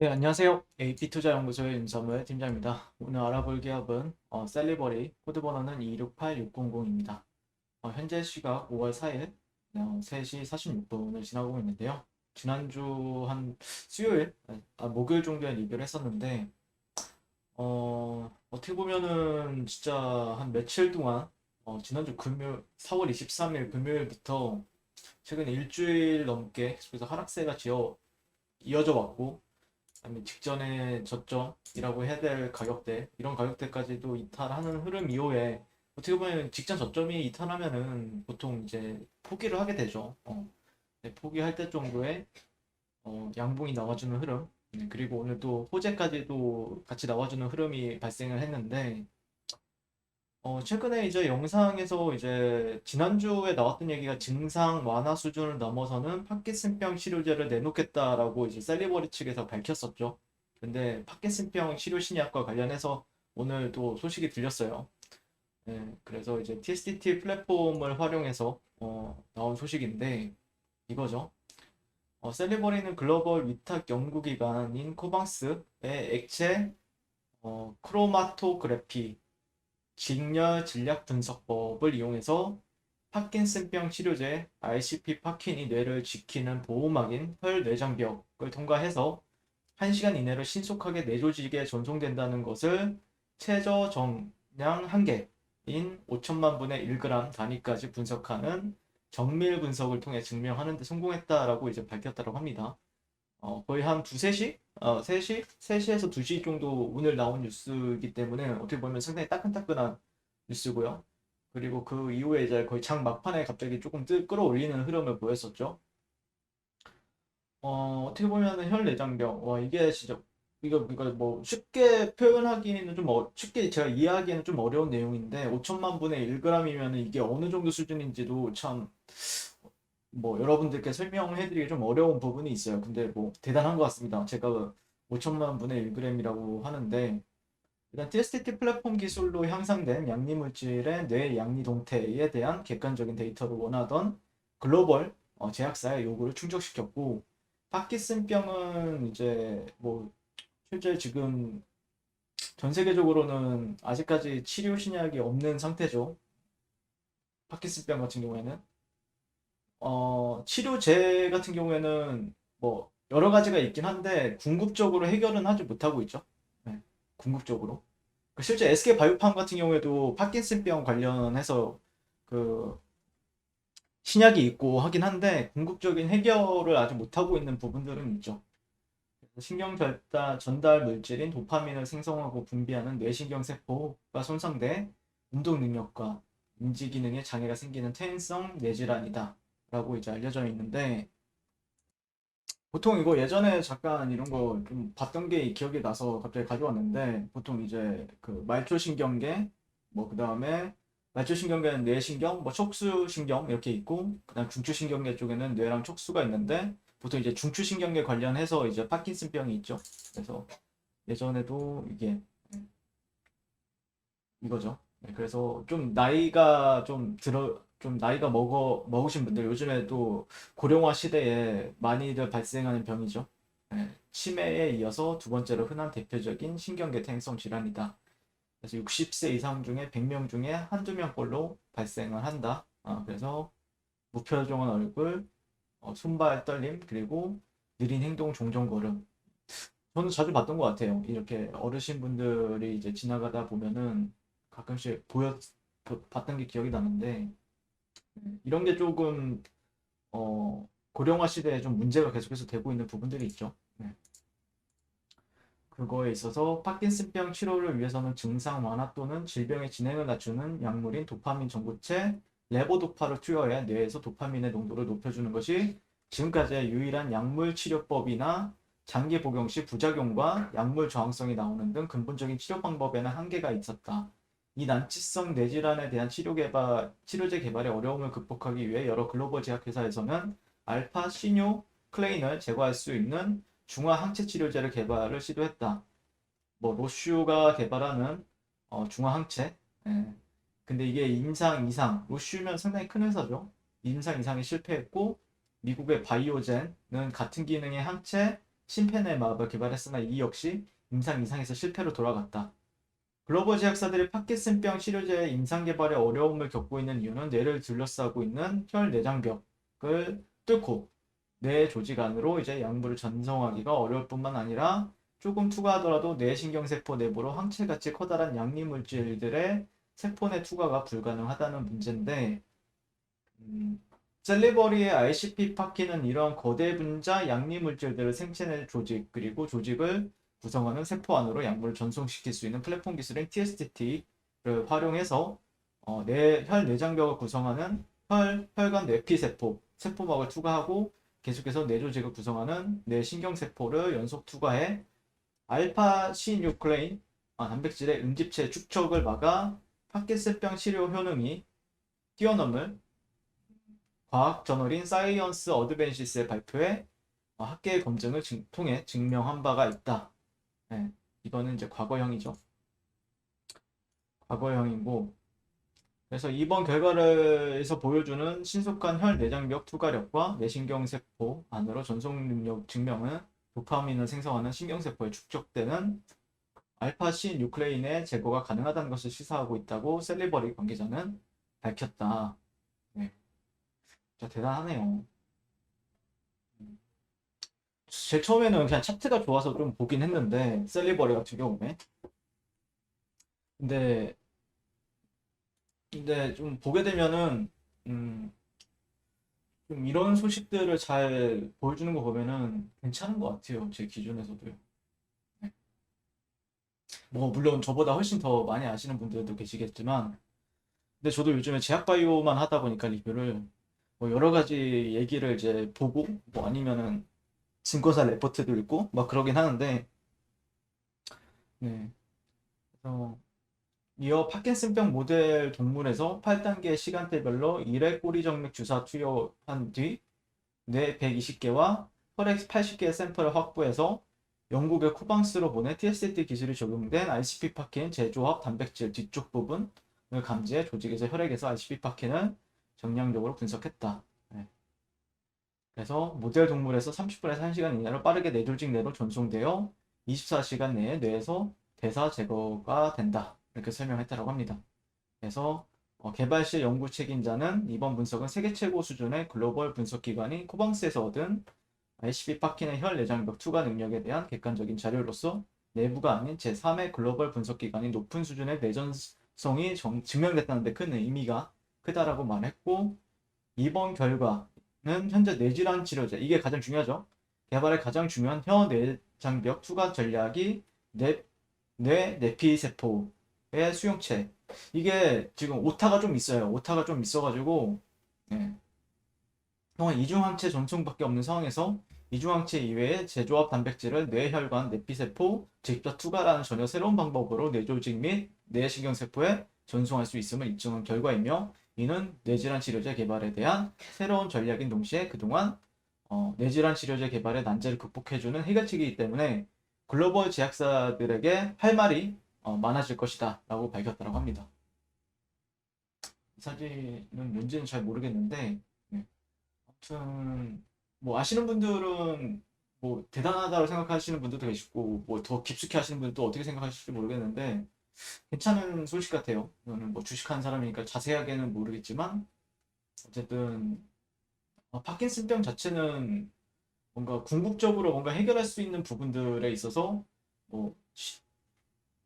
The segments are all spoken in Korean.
네, 안녕하세요. AP투자연구소의 윤섬을 팀장입니다. 오늘 알아볼 기업은 셀리버리, 코드 번호는 268600입니다. 현재 시각 5월 4일 3시 46분을 지나고 있는데요. 지난주 한 수요일, 목요일 정도에 리뷰를 했었는데 어떻게 보면은 진짜 한 며칠 동안 지난주 금요일, 4월 23일 금요일부터 최근 일주일 넘게 계속해서 하락세가 이어져 왔고, 아니면 직전에 저점이라고 해야 될 가격대, 이런 가격대까지도 이탈하는 흐름 이후에 어떻게 보면 직전 저점이 이탈하면은 보통 이제 포기를 하게 되죠. 네, 포기할 때 정도의 양봉이 나와주는 흐름. 그리고 오늘 또 호재까지도 같이 나와주는 흐름이 발생을 했는데, 최근에 이제 영상에서 이제 지난주에 나왔던 얘기가 증상 완화 수준을 넘어서는 파킨슨병 치료제를 내놓겠다라고 이제 셀리버리 측에서 밝혔었죠. 근데 파킨슨병 치료 신약과 관련해서 오늘 또 소식이 들렸어요. 네, 그래서 이제 TSDT 플랫폼을 활용해서 나온 소식인데 이거죠. 셀리버리는 글로벌 위탁 연구기관인 코방스의 액체 크로마토그래피 직렬 진략 분석법을 이용해서 파킨슨병 치료제 RCP 파킨이 뇌를 지키는 보호막인 혈내장벽을 통과해서 1시간 이내로 신속하게 뇌 조직에 전송된다는 것을 최저 정량 한계인 5천만 분의 1g 단위까지 분석하는 정밀 분석을 통해 증명하는 데 성공했다라고 이제 밝혔다고 합니다. 거의 한 두세 시? 3시? 3시에서 2시 정도 오늘 나온 뉴스이기 때문에 어떻게 보면 상당히 따끈따끈한 뉴스고요. 그리고 그 이후에 이제 거의 장 막판에 갑자기 조금 끌어올리는 흐름을 보였었죠. 어떻게 보면은 혈내장병, 와, 이게 진짜, 이거 뭐 쉽게 표현하기는 좀, 쉽게 제가 이해하기에는 좀 어려운 내용인데, 5천만 분의 1g이면은 이게 어느 정도 수준인지도 참, 뭐 여러분들께 설명해드리기 좀 어려운 부분이 있어요. 근데 뭐 대단한 것 같습니다. 제가 5천만 분의 1g이라고 하는데 일단 TSTT 플랫폼 기술로 향상된 양리물질의 뇌 양리 동태에 대한 객관적인 데이터를 원하던 글로벌 제약사의 요구를 충족시켰고 파킨슨병은 이제 뭐 실제 지금 전 세계적으로는 아직까지 치료 신약이 없는 상태죠. 파킨슨병 같은 경우에는 치료제 같은 경우에는 뭐 여러 가지가 있긴 한데 궁극적으로 해결은 하지 못하고 있죠. 네, 궁극적으로. 그 실제 SK 바이오팜 같은 경우에도 파킨슨병 관련해서 그 신약이 있고 하긴 한데 궁극적인 해결을 아직 못하고 있는 부분들은 있죠. 전달 물질인 도파민을 생성하고 분비하는 뇌신경 세포가 손상돼 운동 능력과 인지 기능에 장애가 생기는 퇴행성 뇌질환이다. 라고 이제 알려져 있는데 보통 이거 예전에 잠깐 이런 거 좀 봤던 게 기억이 나서 갑자기 가져왔는데 보통 이제 그 말초신경계 뭐 그 다음에 말초신경계는 뇌신경 뭐 척수신경 이렇게 있고 그다음 중추신경계 쪽에는 뇌랑 척수가 있는데 보통 이제 중추신경계 관련해서 이제 파킨슨병이 있죠. 그래서 예전에도 이게 이거죠. 네, 그래서 좀 나이가 먹으신 분들, 요즘에 또 고령화 시대에 많이들 발생하는 병이죠. 네, 치매에 이어서 두 번째로 흔한 대표적인 신경계 퇴행성 질환이다. 그래서 60세 이상 중에 100명 중에 한두 명꼴로 발생을 한다. 그래서 무표정한 얼굴, 손발 떨림, 그리고 느린 행동 종종 걸음. 저는 자주 봤던 것 같아요. 이렇게 어르신 분들이 이제 지나가다 보면은 가끔씩 봤던 게 기억이 나는데, 이런 게 조금, 고령화 시대에 좀 문제가 계속해서 되고 있는 부분들이 있죠. 네. 그거에 있어서 파킨슨병 치료를 위해서는 증상 완화 또는 질병의 진행을 낮추는 약물인 도파민 전구체 레보도파를 투여해 뇌에서 도파민의 농도를 높여주는 것이 지금까지의 유일한 약물 치료법이나 장기 복용 시 부작용과 약물 저항성이 나오는 등 근본적인 치료 방법에는 한계가 있었다. 이 난치성 뇌질환에 대한 치료제 개발의 어려움을 극복하기 위해 여러 글로벌 제약회사에서는 알파 시뇨클레인을 제거할 수 있는 중화 항체 치료제를 개발을 시도했다. 뭐 로슈가 개발하는 중화 항체. 예. 근데 이게 임상 이상, 로슈면 상당히 큰 회사죠. 임상 이상이 실패했고 미국의 바이오젠은 같은 기능의 항체 심폐의 마법을 개발했으나 이 역시 임상 이상에서 실패로 돌아갔다. 글로벌 제약사들이 파킨슨병 치료제의 임상 개발에 어려움을 겪고 있는 이유는 뇌를 둘러싸고 있는 혈 내장벽을 뚫고 뇌 조직 안으로 이제 약물을 전송하기가 어려울 뿐만 아니라 조금 투과하더라도 뇌신경세포 내부로 항체같이 커다란 양리물질들의 세포 내 투과가 불가능하다는 문제인데, 셀리버리의 ICP 파키는 이런 거대 분자 양리물질들을 생체내 조직 그리고 조직을 구성하는 세포 안으로 약물을 전송시킬 수 있는 플랫폼 기술인 TSDT를 활용해서 혈 내장벽을 구성하는 혈관 뇌피세포, 세포막을 투과하고 계속해서 뇌조직을 구성하는 뇌신경세포를 연속 투과해 알파 시뉴클레인 단백질의 응집체 축적을 막아 파킨슨병 치료 효능이 뛰어넘을 과학 저널인 사이언스 어드밴시스의 발표에 학계의 검증을 통해 증명한 바가 있다. 네, 이거는 이제 과거형이죠. 과거형이고, 그래서 이번 결과를에서 보여주는 신속한 혈 내장벽 투과력과 뇌신경세포 안으로 전송 능력 증명은 도파민을 생성하는 신경세포에 축적되는 알파-C 뉴클레인의 제거가 가능하다는 것을 시사하고 있다고 셀리버리 관계자는 밝혔다. 네, 진짜 대단하네요. 제 처음에는 그냥 차트가 좋아서 좀 보긴 했는데 셀리버리 같은 경우에 근데 좀 보게 되면은 음, 좀 이런 소식들을 잘 보여주는 거 보면은 괜찮은 것 같아요. 제 기준에서도요. 네. 뭐 물론 저보다 훨씬 더 많이 아시는 분들도 계시겠지만 근데 저도 요즘에 제약바이오만 하다 보니까 리뷰를 뭐 여러 가지 얘기를 이제 보고 뭐 아니면은 증거사 레포트도 읽고 막 그러긴 하는데 네. 그래서 이어 파킨슨병 모델 동물에서 8단계 시간대별로 1회 꼬리정맥 주사 투여한 뒤 뇌 120개와 혈액 80개의 샘플을 확보해서 영국의 코방스로 보내 TST 기술이 적용된 ICP 파킨 재조합 단백질 뒤쪽 부분을 감지해 조직에서 혈액에서 ICP 파킨을 정량적으로 분석했다. 네. 그래서 모델 동물에서 30분에서 1시간 이내로 빠르게 뇌조직 내로 전송되어 24시간 내에 뇌에서 대사 제거가 된다. 이렇게 설명했다고 합니다. 그래서 개발 시 연구 책임자는 이번 분석은 세계 최고 수준의 글로벌 분석 기관인 코방스에서 얻은 ICP 파킨의 혈 내장벽 투과 능력에 대한 객관적인 자료로서 내부가 아닌 제3의 글로벌 분석 기관이 높은 수준의 내전성이 증명됐다는 데 큰 의미가 크다라고 말했고 이번 결과는 현재 뇌질환 치료제 이게 가장 중요하죠. 개발의 가장 중요한 혀 내장벽 투과 전략이 뇌피세포의 수용체 이게 지금 오타가 좀 있어요. 오타가 좀 있어가지고 네. 형은 이중항체 전송밖에 없는 상황에서 이중항체 이외의 재조합 단백질을 뇌혈관, 뇌피세포, 직접 투과라는 전혀 새로운 방법으로 뇌조직 및 뇌신경세포에 전송할 수 있음을 입증한 결과이며 이는 뇌질환 치료제 개발에 대한 새로운 전략인 동시에 그동안 뇌질환 치료제 개발의 난제를 극복해주는 해결책이기 때문에 글로벌 제약사들에게 할 말이 많아질 것이다 라고 밝혔다고 합니다. 이 사진은 뭔지는 잘 모르겠는데 네. 아무튼 뭐 아시는 분들은 뭐 대단하다고 생각하시는 분들도 계시고 뭐 더 깊숙이 하시는 분들도 어떻게 생각하실지 모르겠는데 괜찮은 소식 같아요. 저는 뭐 주식하는 사람이니까 자세하게는 모르겠지만 어쨌든 파킨슨병 자체는 뭔가 궁극적으로 뭔가 해결할 수 있는 부분들에 있어서 뭐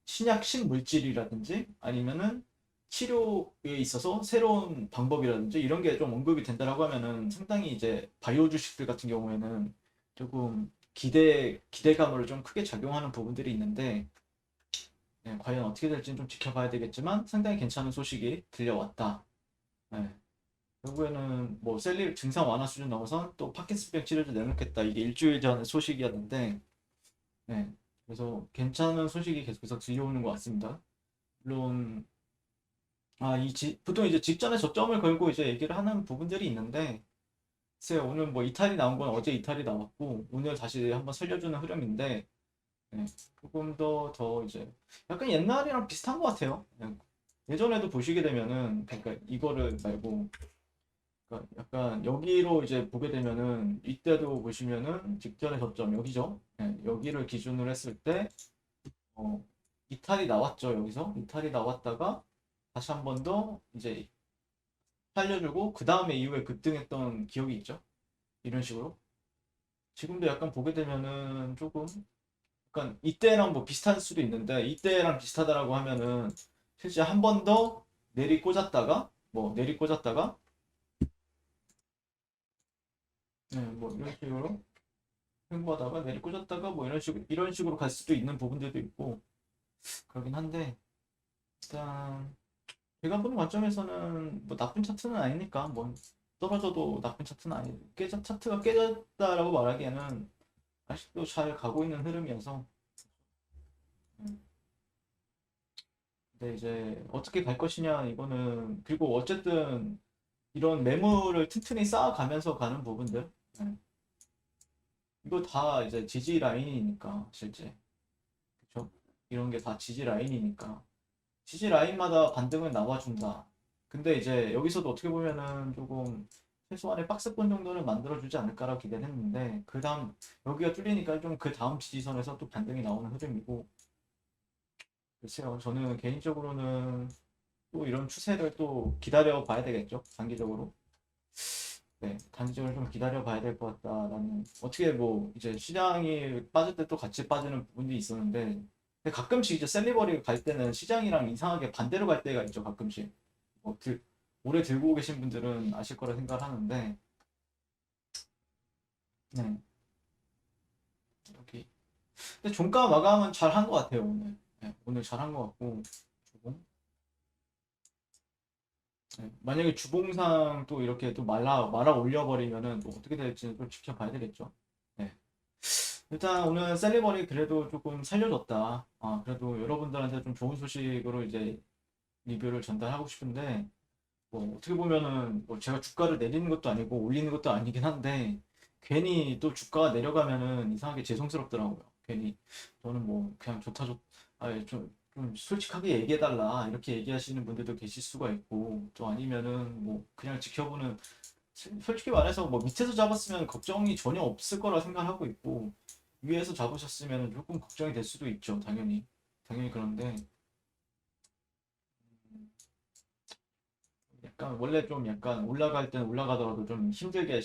신약 신물질이라든지 아니면은 치료에 있어서 새로운 방법이라든지 이런 게 좀 언급이 된다라고 하면은 상당히 이제 바이오 주식들 같은 경우에는 조금 기대감으로 좀 크게 작용하는 부분들이 있는데 네, 과연 어떻게 될지는 좀 지켜봐야 되겠지만 상당히 괜찮은 소식이 들려왔다. 네. 결국에는 뭐 셀리 증상 완화 수준 넘어선 또 파킨슨병 치료제 내놓겠다. 이게 일주일 전의 소식이었는데 네. 그래서 괜찮은 소식이 계속해서 들려오는 것 같습니다. 물론 보통 이제 직전에 저점을 걸고 이제 얘기를 하는 부분들이 있는데 글쎄요 오늘 뭐 이탈이 나온 건 어제 이탈이 나왔고 오늘 다시 한번 살려주는 흐름인데 네, 조금 더 이제 약간 옛날이랑 비슷한 것 같아요. 예전에도 보시게 되면은 그러니까 이거를 말고 그러니까 약간 여기로 이제 보게 되면은 이때도 보시면은 직전의 저점 여기죠. 네, 여기를 기준으로 했을 때 어, 이탈이 나왔죠. 여기서 이탈이 나왔다가 다시 한 번 더 이제 살려주고 그 다음에 이후에 급등했던 기억이 있죠. 이런 식으로 지금도 약간 보게 되면은 조금 약간 이때랑 뭐 비슷할 수도 있는데 이때랑 비슷하다라고 하면은 실제 한 번 더 내리 꽂았다가 뭐 내리 꽂았다가 네, 뭐 이런 식으로 횡보하다가 내리 꽂았다가 뭐 이런 식으로 갈 수도 있는 부분들도 있고 그러긴 한데 일단 제가 보는 관점에서는 뭐 나쁜 차트는 아니니까 뭐 떨어져도 나쁜 차트는 아니 차트가 깨졌다라고 말하기에는 아직도 잘 가고 있는 흐름이어서 근데 이제 어떻게 갈 것이냐 이거는 그리고 어쨌든 이런 매물을 튼튼히 쌓아가면서 가는 부분들 네. 이거 다 이제 지지 라인이니까 실제 그쵸? 이런 게 다 지지 라인이니까 지지 라인마다 반등은 나와준다. 근데 이제 여기서도 어떻게 보면은 조금 최소한의 박스권 정도는 만들어주지 않을까라고 기대를 했는데 그 다음 여기가 뚫리니까 좀 그 다음 지지선에서 또 반등이 나오는 흐름이고 글쎄요 저는 개인적으로는 또 이런 추세를 또 기다려 봐야 되겠죠 단기적으로 네 단기적으로 좀 기다려 봐야 될 것 같다라는 어떻게 뭐 이제 시장이 빠질 때 또 같이 빠지는 부분이 있었는데 근데 가끔씩 이제 셀리버리 갈 때는 시장이랑 이상하게 반대로 갈 때가 있죠 가끔씩 뭐 오래 들고 계신 분들은 아실 거라 생각하는데 네 여기 근데 종가 마감은 잘 한 것 같아요 오늘 네, 오늘 잘 한 것 같고 주봉 네, 만약에 주봉상 또 이렇게 또 말아 올려버리면은 또 어떻게 될지는 좀 지켜봐야 되겠죠 네. 일단 오늘 셀리버리 그래도 조금 살려줬다 그래도 여러분들한테 좀 좋은 소식으로 이제 리뷰를 전달하고 싶은데 뭐 어떻게 보면은 뭐 제가 주가를 내리는 것도 아니고 올리는 것도 아니긴 한데 괜히 또 주가가 내려가면은 이상하게 죄송스럽더라고요. 괜히 저는 뭐 그냥 좋다 좋 아니 좀 솔직하게 얘기해달라 이렇게 얘기하시는 분들도 계실 수가 있고 또 아니면은 뭐 그냥 지켜보는 솔직히 말해서 뭐 밑에서 잡았으면 걱정이 전혀 없을 거라 생각하고 있고 위에서 잡으셨으면 조금 걱정이 될 수도 있죠. 당연히 그런데 약간 원래 좀 약간 올라갈 때는 올라가더라도 좀 힘들게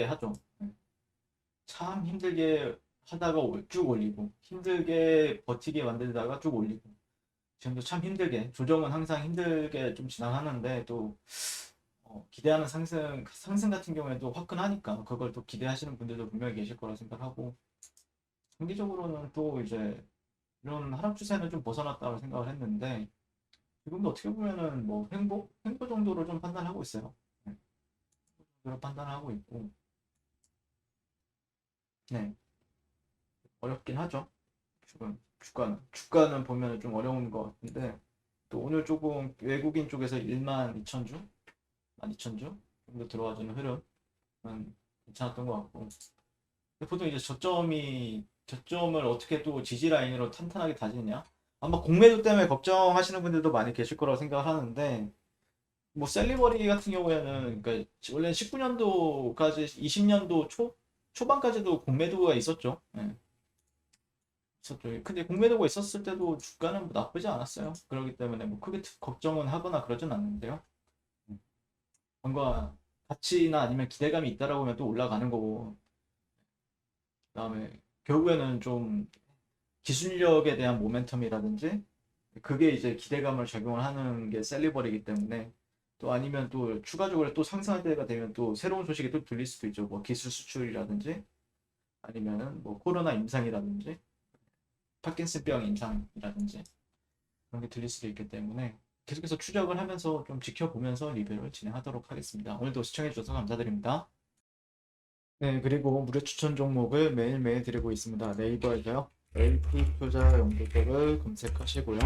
하죠. 네. 참 힘들게 하다가 쭉 올리고 힘들게 버티게 만들다가 쭉 올리고 지금도 참 힘들게 조정은 항상 힘들게 좀 진행하는데 또 기대하는 상승 같은 경우에는 또 화끈하니까 그걸 또 기대하시는 분들도 분명히 계실 거라 생각하고 장기적으로는 또 이제 이런 하락 추세는 좀 벗어났다고 생각을 했는데 지금도 어떻게 보면은 뭐 횡보 정도로 좀 판단하고 있어요. 네. 그런 판단하고 있고, 네, 어렵긴 하죠. 지금 주가는 보면 좀 어려운 것 같은데, 또 오늘 조금 외국인 쪽에서 1만 2천 주, 1만 2천 주 정도 들어와주는 흐름은 괜찮았던 것 같고, 근데 보통 이제 저점을 어떻게 또 지지 라인으로 탄탄하게 다지느냐? 아마 공매도 때문에 걱정하시는 분들도 많이 계실 거라고 생각을 하는데, 뭐 셀리버리 같은 경우에는 그러니까 원래 19년도까지 20년도 초반까지도 공매도가 있었죠. 예, 있었죠. 근데 공매도가 있었을 때도 주가는 뭐 나쁘지 않았어요. 그렇기 때문에 뭐 크게 걱정은 하거나 그러진 않는데요. 음. 뭔가 가치나 아니면 기대감이 있다라고 하면 또 올라가는 거고 그다음에 결국에는 좀 기술력에 대한 모멘텀이라든지 그게 이제 기대감을 작용을 하는 게 셀리버리이기 때문에 또 아니면 또 추가적으로 또 상승할 때가 되면 또 새로운 소식이 또 들릴 수도 있죠. 뭐 기술 수출이라든지 아니면은 뭐 코로나 임상이라든지 파킨슨병 임상이라든지 그런 게 들릴 수도 있기 때문에 계속해서 추적을 하면서 좀 지켜보면서 리뷰를 진행하도록 하겠습니다. 오늘도 시청해주셔서 감사드립니다. 네, 그리고 무료 추천 종목을 매일매일 드리고 있습니다. 네이버에서요. AP투자연구소를 검색하시고요.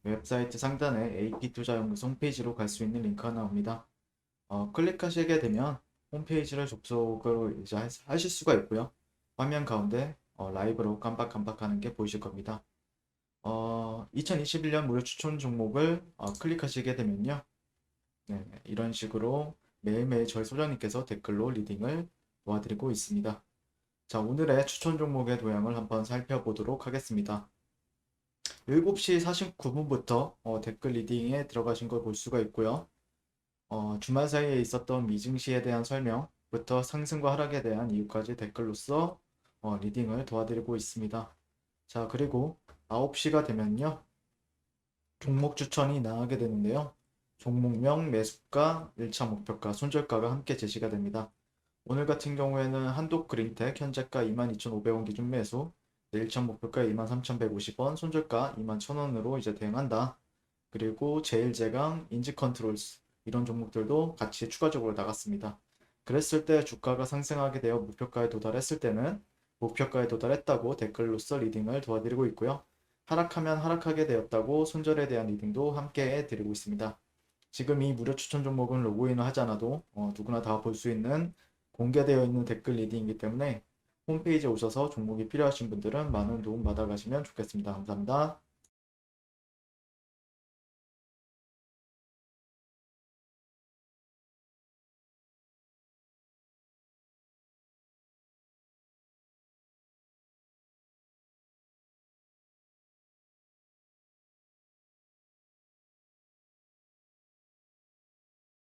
웹사이트 상단에 AP투자연구소 홈페이지로 갈 수 있는 링크가 나옵니다. 클릭하시게 되면 홈페이지를 접속을 이제 하실 수가 있고요. 화면 가운데 라이브로 깜빡깜빡하는 게 보이실 겁니다. 2021년 무료 추천 종목을 클릭하시게 되면요. 네, 이런 식으로 매일매일 저희 소장님께서 댓글로 리딩을 도와드리고 있습니다. 자, 오늘의 추천 종목의 도형을 한번 살펴보도록 하겠습니다. 7시 49분부터 댓글 리딩에 들어가신 걸 볼 수가 있고요. 주말 사이에 있었던 미증시에 대한 설명부터 상승과 하락에 대한 이유까지 댓글로서 리딩을 도와드리고 있습니다. 자, 그리고 9시가 되면요. 종목 추천이 나가게 되는데요. 종목명, 매수가, 1차 목표가, 손절가가 함께 제시가 됩니다. 오늘 같은 경우에는 한독그린텍 현재가 22,500원 기준 매수, 1차 목표가 23,150원, 손절가 21,000원으로 이제 대응한다. 그리고 제일제강, 인지컨트롤스 이런 종목들도 같이 추가적으로 나갔습니다. 그랬을 때 주가가 상승하게 되어 목표가에 도달했을 때는 목표가에 도달했다고 댓글로써 리딩을 도와드리고 있고요. 하락하면 하락하게 되었다고 손절에 대한 리딩도 함께 해드리고 있습니다. 지금 이 무료 추천 종목은 로그인을 하지 않아도 누구나 다 볼 수 있는 공개되어 있는 댓글 리딩이기 때문에 홈페이지에 오셔서 종목이 필요하신 분들은 많은 도움 받아가시면 좋겠습니다. 감사합니다.